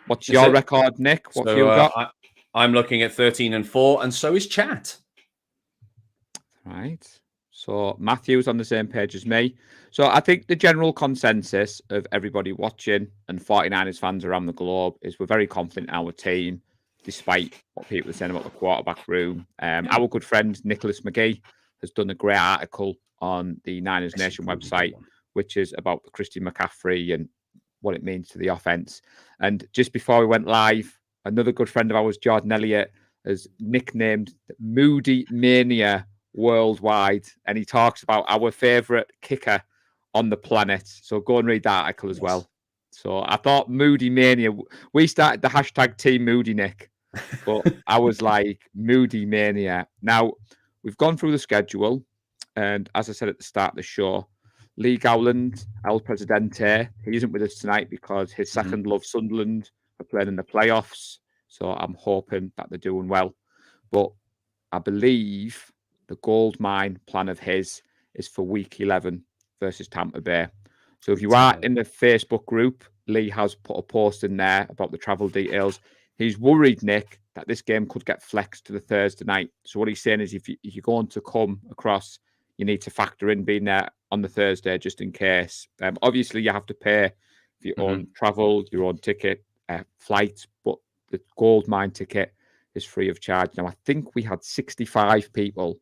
What's your record, Nick? What have you got? I'm looking at 13-4, and so is chat. Right. So Matthew's on the same page as me. So I think the general consensus of everybody watching and 49ers fans around the globe is we're very confident in our team, despite what people are saying about the quarterback room. Our good friend Nicholas McGee has done a great article on the Niners Nation website, which is about Christian McCaffrey and what it means to the offense. And just before we went live, another good friend of ours, Jordan Elliott, has nicknamed Moody Mania worldwide, and he talks about our favorite kicker on the planet. So go and read that article as well. So I thought Moody Mania, we started the hashtag Team Moody, Nick, but I was like Moody Mania. Now we've gone through the schedule, and as I said at the start of the show, Lee Gowland, El Presidente, he isn't with us tonight because his second love, Sunderland, are playing in the playoffs. So I'm hoping that they're doing well. But I believe the gold mine plan of his is for week 11 versus Tampa Bay. So if you are in the Facebook group, Lee has put a post in there about the travel details. He's worried, Nick, that this game could get flexed to the Thursday night. So what he's saying is if you're going to come across, you need to factor in being there on the Thursday just in case. Obviously, you have to pay for your own travel, your own ticket, flights, but the gold mine ticket is free of charge. Now, I think we had 65 people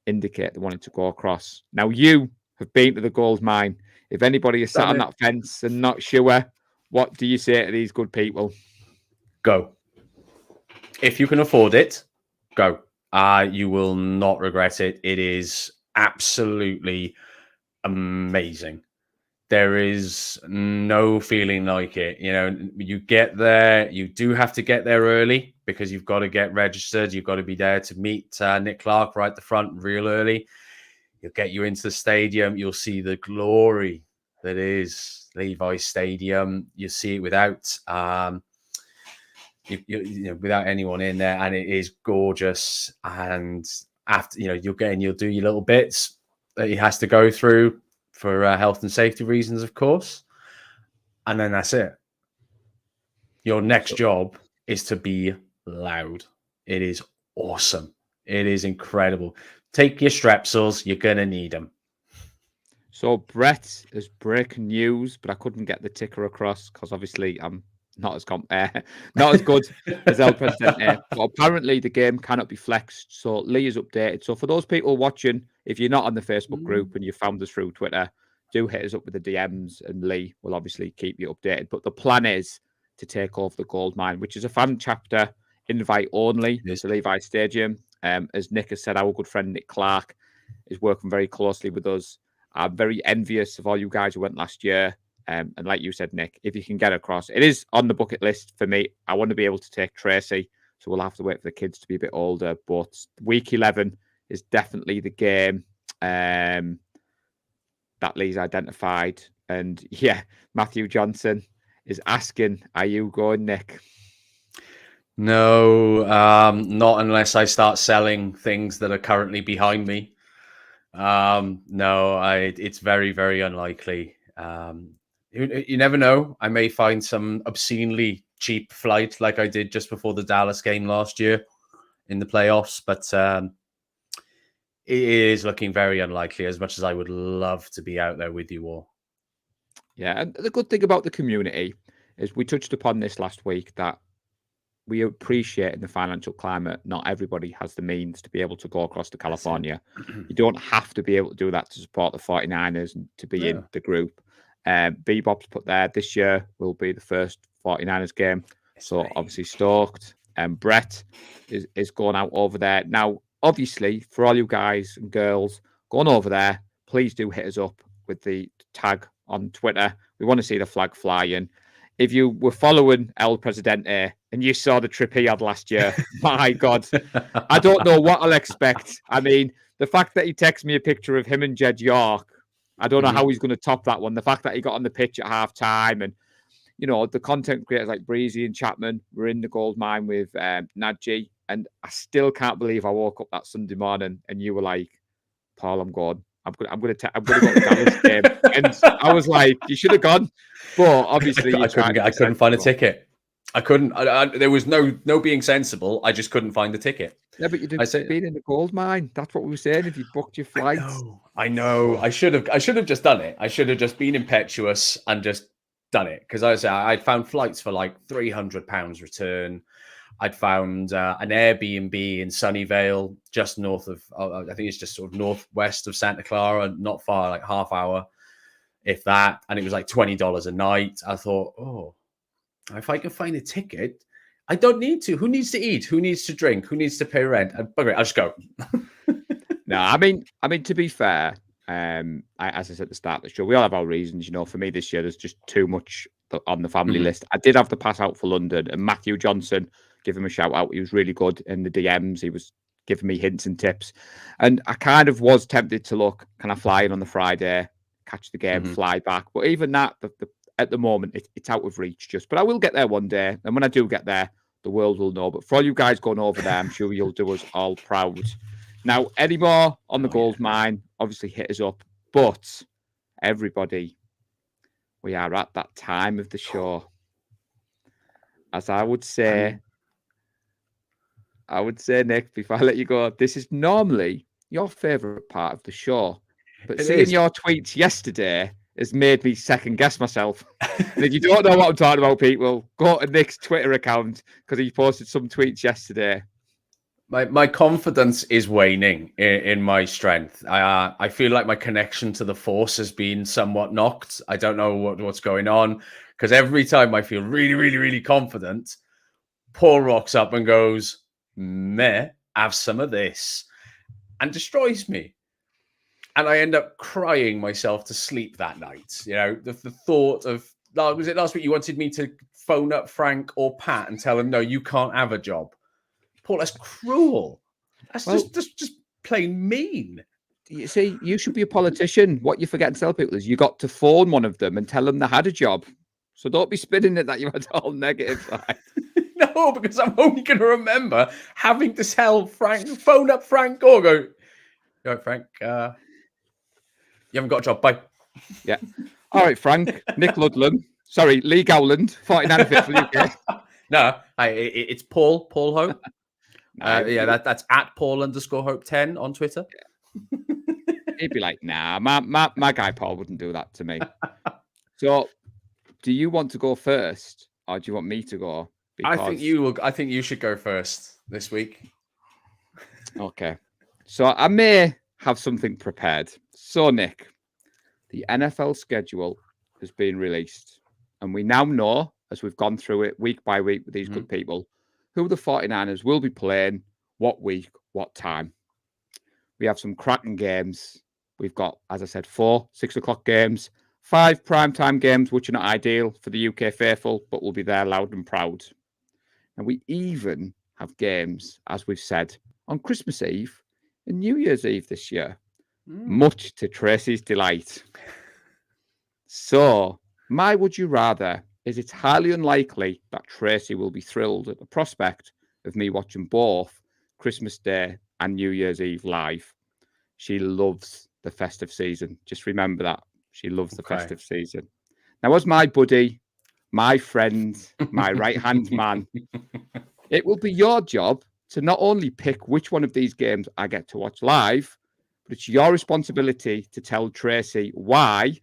indicate they wanted to go across. Now, you have been to the gold mine. If anybody is sat on that fence and not sure, what do you say to these good people? Go. If you can afford it, go. You will not regret it. It is absolutely amazing. There is no feeling like it. You know, you get there, you do have to get there early because you've got to get registered. You've got to be there to meet Nick Clark right at the front real early. He'll get you into the stadium. You'll see the glory that is Levi's Stadium. You see it without without anyone in there, and it is gorgeous. And after, you'll do your little bits that he has to go through for health and safety reasons, of course. And then that's it. Your next job is to be loud. It is awesome. It is incredible. Take your strepsils. You're going to need them. So Brett is breaking news, but I couldn't get the ticker across because obviously I'm not as good as El Presidente. But apparently the game cannot be flexed. So Lee is updated. So for those people watching, if you're not on the Facebook group and you found us through Twitter, do hit us up with the DMs and Lee will obviously keep you updated. But the plan is to take over the gold mine, which is a fan chapter invite only to Levi Stadium. As Nick has said, our good friend Nick Clark is working very closely with us. I'm very envious of all you guys who went last year. And like you said, Nick, if you can get across, it is on the bucket list for me. I want to be able to take Tracy, so we'll have to wait for the kids to be a bit older. But week 11 is definitely the game that Lee's identified. And yeah, Matthew Johnson is asking, are you going, Nick? No, not unless I start selling things that are currently behind me. No, it's very, very unlikely. You never know. I may find some obscenely cheap flight like I did just before the Dallas game last year in the playoffs, but it is looking very unlikely, as much as I would love to be out there with you all. Yeah, and the good thing about the community is we touched upon this last week, that we appreciate in the financial climate, not everybody has the means to be able to go across to California. You don't have to be able to do that to support the 49ers and to be in the group. Bebop's put there, this year will be the first 49ers game. So obviously stoked. Brett is going out over there. Now, obviously, for all you guys and girls going over there, please do hit us up with the tag on Twitter. We want to see the flag flying. If you were following El Presidente and you saw the trip he had last year, my God, I don't know what I'll expect. I mean, the fact that he texted me a picture of him and Jed York, I don't know how he's going to top that one. The fact that he got on the pitch at half time, and, the content creators like Breezy and Chapman were in the gold mine with Nadji. And I still can't believe I woke up that Sunday morning and you were like, Paul, I'm going. I'm going to go to the Dallas game. And I was like, you should have gone. But obviously, I couldn't find a ticket. I couldn't. There was no being sensible. I just couldn't find the ticket. Yeah, but you didn't be in the gold mine. That's what we were saying. If you booked your flights, I know. I should have just done it. I should have just been impetuous and just done it, because I'd found flights for like £300 return. I'd found an Airbnb in Sunnyvale, just north of, I think it's just sort of northwest of Santa Clara, not far, like half hour, if that. And it was like $20 a night. I thought, if I can find a ticket, I don't need to. Who needs to eat? Who needs to drink? Who needs to pay rent? I'll just go. No, I mean, to be fair, as I said at the start of the show, we all have our reasons. For me this year, there's just too much on the family list. I did have to pass out for London, and Matthew Johnson, give him a shout out. He was really good in the DMs. He was giving me hints and tips. And I kind of was tempted to look, can I fly in on the Friday, catch the game, fly back? But even that, at the moment, it's out of reach just. But I will get there one day. And when I do get there, the world will know. But for all you guys going over there, I'm sure you'll do us all proud. Now, any more on the gold mine, obviously hit us up. But everybody, we are at that time of the show. As I would say, Nick, before I let you go, this is normally, your favourite part of the show. But It seeing is. your tweets yesterday has made me second guess myself. And if you don't know what I'm talking about, people, go to Nick's Twitter account because he posted some tweets yesterday. My confidence is waning in my strength. I feel like my connection to the Force has been somewhat knocked. I don't know what's going on, because every time I feel really, really, really confident, Paul rocks up and goes, "Meh, have some of this," and destroys me. And I end up crying myself to sleep that night. You know, the thought of, was it last week you wanted me to phone up Frank or Pat and tell them, no, you can't have a job? Paul, that's cruel. That's just plain mean. You see, you should be a politician. What you forget to tell people is you got to phone one of them and tell them they had a job. So don't be spinning it that you had all negative side. No, because I'm only going to remember having to tell Frank, phone up Frank or go, "You all right, Frank, you haven't got a job, bye." Yeah. All right, Frank. Nick Ludlam. Sorry, Lee Gowland, 49erFaithfulUK. No, it's Paul Hope. Nah, that's at Paul_Hope10 on Twitter. He'd be like, nah, my guy Paul wouldn't do that to me. So, do you want to go first, or do you want me to go? Because I think you should go first this week. Okay. So I may have something prepared. So, Nick, the NFL schedule has been released, and we now know, as we've gone through it week by week with these good people, who the 49ers will be playing, what week, what time. We have some cracking games. We've got, as I said, 4 6:00 games, 5 primetime games, which are not ideal for the UK faithful, but will be there loud and proud. And we even have games, as we've said, on Christmas Eve and New Year's Eve this year, much to Tracy's delight. So, my would you rather is it's highly unlikely that Tracy will be thrilled at the prospect of me watching both Christmas Day and New Year's Eve live. She loves the festive season. Just remember that. She loves the festive season. Now, as my buddy, my friend, my right-hand man, it will be your job to not only pick which one of these games I get to watch live, but it's your responsibility to tell Tracy why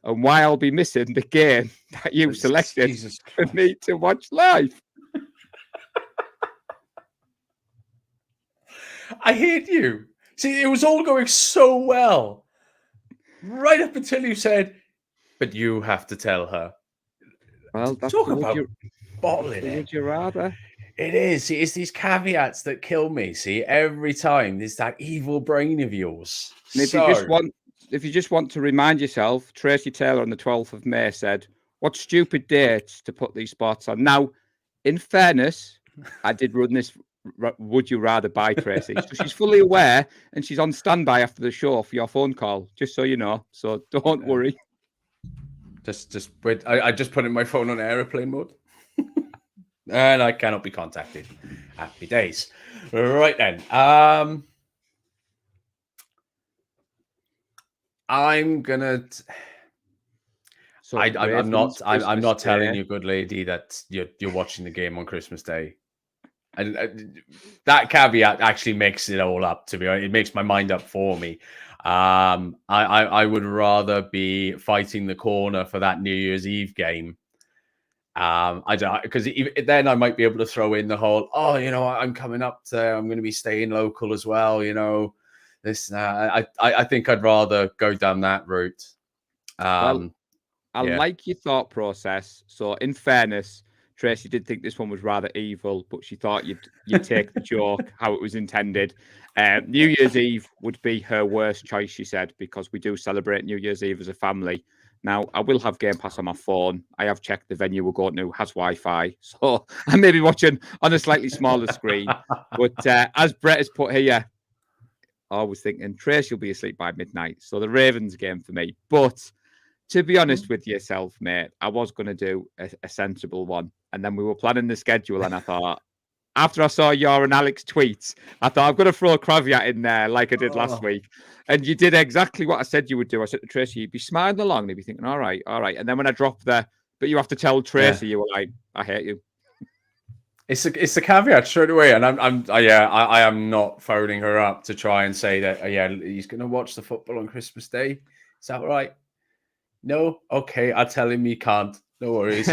and why I'll be missing the game that you've selected for me to watch live. I hate you. See, it was all going so well. Right up until you said, "But you have to tell her." Well, that's talk about bottling it. Would you rather? It is. See, it's these caveats that kill me. See, every time there's that evil brain of yours. And if you just want to remind yourself, Tracy Taylor on the 12th of May said, "What stupid dates to put these spots on." Now, in fairness, I did run this would you rather by Tracy. So she's fully aware and she's on standby after the show for your phone call, just so you know. So don't worry. Just wait. I just put in my phone on airplane mode. And I cannot be contacted. Happy days. Right then. I'm gonna. So I'm not telling you, good lady, that you're watching the game on Christmas Day. And that caveat actually makes it all up to me. It makes my mind up for me. I would rather be fighting the corner for that New Year's Eve game. I don't, because then I might be able to throw in the whole, oh, you know, I'm coming up to, I'm going to be staying local as well. You know, this. I think I'd rather go down that route. Well, I like your thought process. So, in fairness, Tracy did think this one was rather evil, but she thought you'd take the joke how it was intended. New Year's Eve would be her worst choice, she said, because we do celebrate New Year's Eve as a family. Now, I will have Game Pass on my phone. I have checked the venue we're going to has Wi-Fi, so I may be watching on a slightly smaller screen. But as Brett has put here, I was thinking Tracy will be asleep by midnight, so the Ravens game for me. But to be honest with yourself, mate, I was going to do a sensible one. And then we were planning the schedule, and I thought, after I saw your and Alex tweets, I thought, I'm going to throw a caveat in there like I did last week. And you did exactly what I said you would do. I said to Tracy, you'd be smiling along, and you'd be thinking, all right. And then when I dropped but you have to tell Tracy, you were like, I hate you. It's the caveat straight away, and I am not phoning her up to try and say that he's going to watch the football on Christmas Day. Is that right? No, okay, I'll tell him he can't. No worries.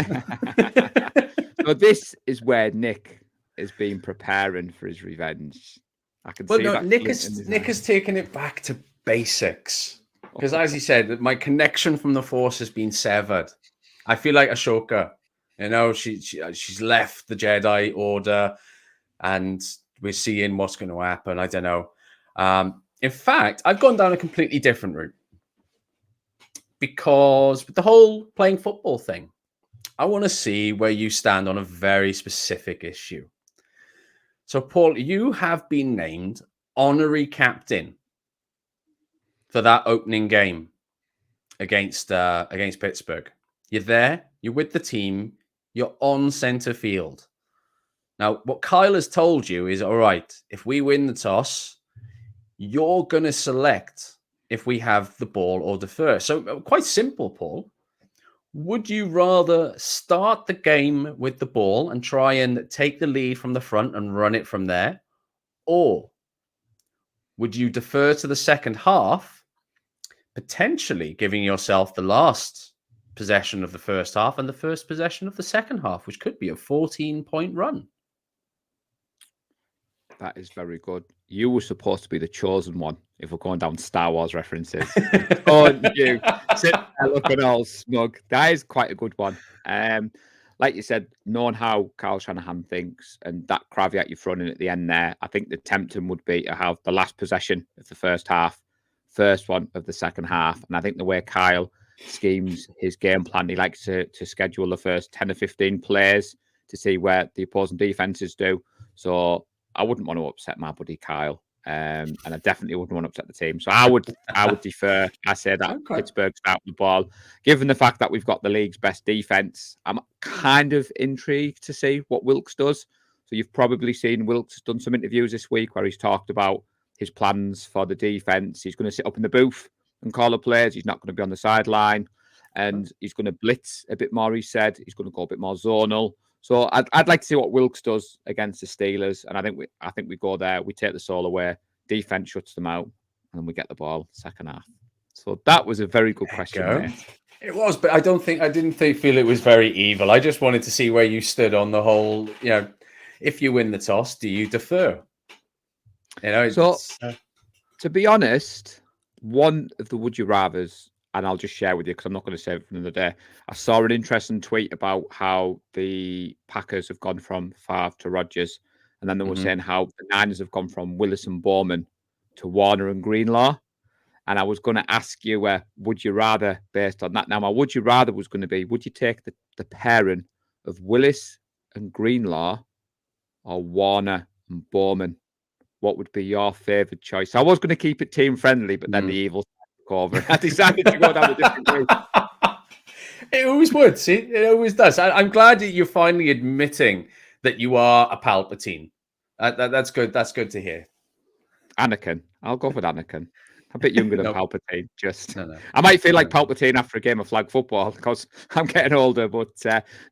So this is where Nick has been preparing for his revenge. I can see that. Nick has taken it back to basics because, as he said, my connection from the Force has been severed. I feel like Ashoka. You know, she's left the Jedi Order, and we're seeing what's going to happen. I don't know. In fact, I've gone down a completely different route because with the whole playing football thing, I want to see where you stand on a very specific issue. So, Paul, you have been named honorary captain for that opening game against Pittsburgh. You're there. You're with the team. You're on center field. Now, what Kyle has told you is, all right, if we win the toss, you're going to select if we have the ball or defer. So quite simple, Paul. Would you rather start the game with the ball and try and take the lead from the front and run it from there? Or would you defer to the second half, potentially giving yourself the last possession of the first half and the first possession of the second half, which could be a 14-point run? That is very good. You were supposed to be the chosen one if we're going down Star Wars references. Oh, you sit there looking all smug. That is quite a good one. Like you said, knowing how Kyle Shanahan thinks and that caveat you're throwing in at the end there, I think the tempting would be to have the last possession of the first half, first one of the second half. And I think the way Kyle schemes his game plan, he likes to schedule the first 10 or 15 plays to see where the opposing defenses do. So I wouldn't want to upset my buddy Kyle, and I definitely wouldn't want to upset the team. So I would defer. I say that Pittsburgh's out the ball. Given the fact that we've got the league's best defense, I'm kind of intrigued to see what Wilkes does. So you've probably seen Wilkes has done some interviews this week where he's talked about his plans for the defense. He's going to sit up in the booth and call the plays. He's not going to be on the sideline, and he's going to blitz a bit more. He said he's going to go a bit more zonal. So I'd like to see what Wilkes does against the Steelers, and I think we go there. We take the soul away. Defense shuts them out, and then we get the ball second half. So that was a very good question, mate. It was, but I didn't feel it was very evil. I just wanted to see where you stood on the whole. You know, if you win the toss, do you defer? You know. So to be honest, one of the would you rather's, and I'll just share with you because I'm not going to save it for another day. I saw an interesting tweet about how the Packers have gone from Favre to Rodgers, and then they were saying how the Niners have gone from Willis and Bowman to Warner and Greenlaw. And I was going to ask you, would you rather, based on that? Now, my would you rather was going to be, would you take the pairing of Willis and Greenlaw or Warner and Bowman? What would be your favourite choice? I was going to keep it team friendly, but then the evil over. I decided to go down a different route. It always would. See, it always does. I'm glad that you're finally admitting that you are a Palpatine. That's good. That's good to hear. Anakin. I'll go with Anakin. A bit younger than Palpatine. No. I might feel like Palpatine after a game of flag football because I'm getting older. But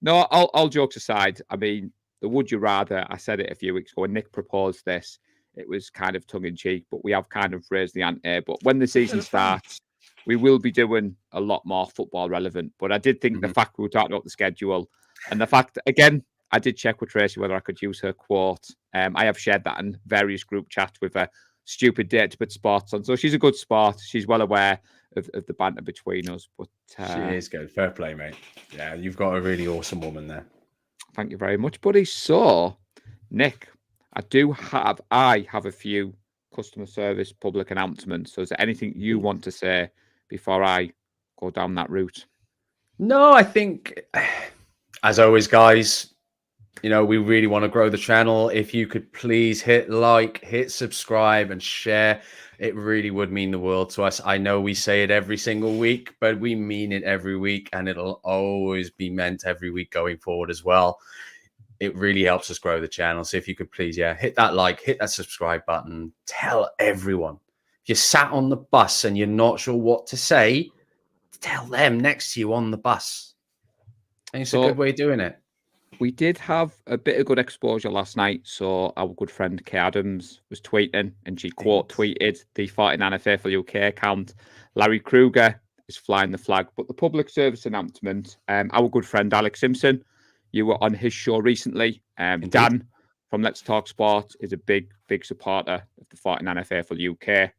no, all jokes aside, I mean, the would you rather, I said it a few weeks ago when Nick proposed this. It was kind of tongue-in-cheek, but we have kind of raised the ante. But when the season starts, we will be doing a lot more football relevant. But I did think the fact we were talking about the schedule and the fact, again, I did check with Tracy whether I could use her quote. I have shared that in various group chats with a stupid date to put spots on. So she's a good sport. She's well aware of the banter between us. But she is good. Fair play, mate. Yeah, you've got a really awesome woman there. Thank you very much, buddy. So, Nick, I have a few customer service public announcements. So is there anything you want to say before I go down that route? No, I think, as always, guys, you know, we really want to grow the channel. If you could please hit like, hit subscribe and share, it really would mean the world to us. I know we say it every single week, but we mean it every week, and it'll always be meant every week going forward as well. It really helps us grow the channel. So if you could please, hit that like, hit that subscribe button. Tell everyone. If you're sat on the bus and you're not sure what to say, tell them next to you on the bus. And it's a good way of doing it. We did have a bit of good exposure last night. So our good friend Kay Adams was tweeting, and she quote tweeted the 49erFaithfulUK account. Larry Kruger is flying the flag. But the public service announcement, our good friend Alex Simpson, you were on his show recently. Dan from Let's Talk Sport is a big supporter of the 49erFaithfulUK.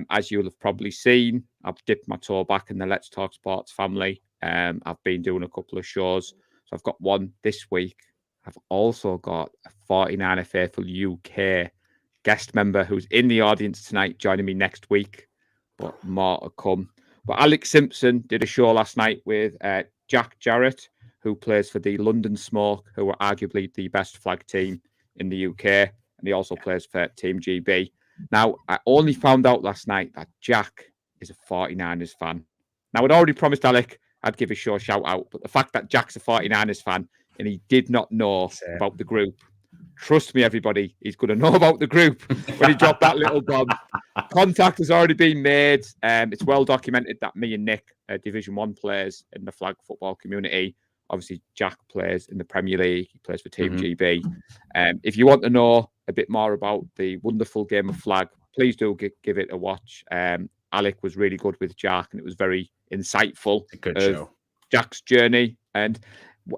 As you'll have probably seen, I've dipped my toe back in the Let's Talk Sports family. I've been doing a couple of shows. So I've got one this week. I've also got a 49erFaithfulUK guest member who's in the audience tonight, joining me next week. But more to come. But Alex Simpson did a show last night with Jack Jarrett, who plays for the London Smoke, who are arguably the best flag team in the UK. And he also plays for Team GB. Now, I only found out last night that Jack is a 49ers fan. Now, I'd already promised Alec I'd give a show shout out, but the fact that Jack's a 49ers fan and he did not know about the group, trust me, everybody, he's going to know about the group when he dropped that little bomb. Contact has already been made. It's well documented that me and Nick are Division 1 players in the flag football community. Obviously, Jack plays in the Premier League. He plays for Team GB. If you want to know a bit more about the wonderful game of flag, please do give it a watch. Alec was really good with Jack, and it was very insightful. A good show. Jack's journey. And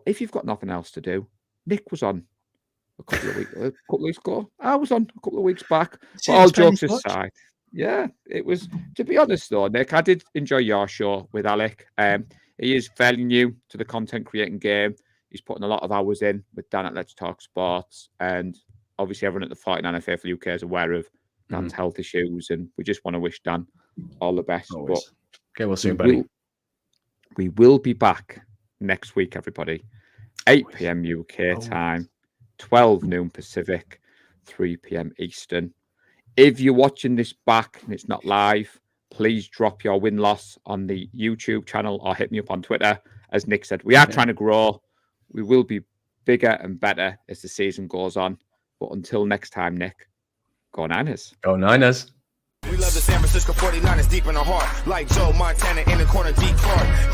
if you've got nothing else to do, Nick was on a couple of weeks ago. I was on a couple of weeks back. But all jokes aside, yeah, it was. To be honest, though, Nick, I did enjoy your show with Alec. He is fairly new to the content creating game. He's putting a lot of hours in with Dan at Let's Talk Sports, and obviously everyone at the 49erFaithfulUK is aware of Dan's health issues, and we just want to wish Dan all the best. Always. But okay, we'll see you, buddy. We will be back next week, everybody. 8 p.m. UK time, 12 noon Pacific, 3 p.m. Eastern. If you're watching this back and it's not live, please drop your win-loss on the YouTube channel or hit me up on Twitter. As Nick said, we are trying to grow. We will be bigger and better as the season goes on. But until next time, Nick, go Niners. Go Niners. We love the San Francisco 49ers deep in our heart. Like Joe Montana in the corner, deep Clark.